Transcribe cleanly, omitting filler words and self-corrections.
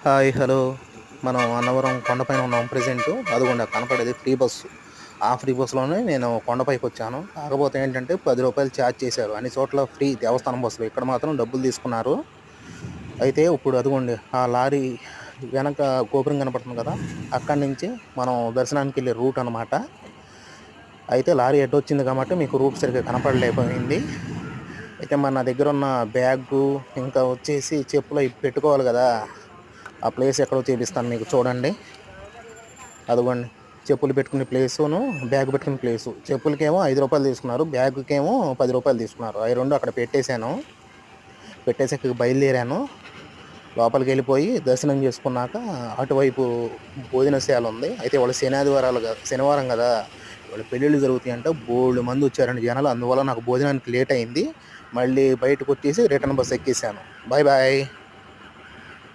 Hi hello. మనం అన్నవరం కొండపైన ఉన్నాం ప్రెజెంట్. అదిగోండి కనపడేది ఫ్రీ బస్సు. ఆ ఫ్రీ బస్సులోనే నేను కొండపైకి వచ్చాను. కాకపోతే ఏంటంటే ₹10 ఛార్జ్ చేశారు. అన్ని చోట్ల ఫ్రీ దేవస్థానం బస్సులు. ఇక్కడ మాత్రం డబ్బులు తీసుకున్నారు. అయితే ఇప్పుడు అదిగోండి ఆ లారీ వెనక గోపురం కనపడుతుంది కదా, అక్కడి నుంచి మనం దర్శనానికి వెళ్ళే రూట్ అనమాట. అయితే లారీ వచ్చింది కాబట్టి మీకు రూట్ సరిగ్గా కనపడలేకపోయింది. అయితే మన దగ్గర ఉన్న బ్యాగు ఇంకా వచ్చేసి చెప్పులు అవి పెట్టుకోవాలి కదా, ఆ ప్లేస్ ఎక్కడో చూపిస్తాను మీకు చూడండి. అదిగోండి చెప్పులు పెట్టుకునే ప్లేసును బ్యాగ్ పెట్టుకునే ప్లేసు. చెప్పులకేమో ₹5 తీసుకున్నారు, బ్యాగుకేమో ₹10 తీసుకున్నారు. అవి రెండు అక్కడ పెట్టేశాను. పెట్టేసాక బయలుదేరాను. లోపలికి వెళ్ళిపోయి దర్శనం చేసుకున్నాక అటువైపు భోజనశాల ఉంది. అయితే వాళ్ళు శనివారం కదా, వాళ్ళు పెళ్ళిళ్ళు జరుగుతాయంట. బోల్డ్ మంది వచ్చారండి జనాలు. అందువల్ల నాకు భోజనానికి లేట్ అయింది. మళ్ళీ బయటకు వచ్చేసి రిటర్న్ బస్ ఎక్కేసాను. Bye bye.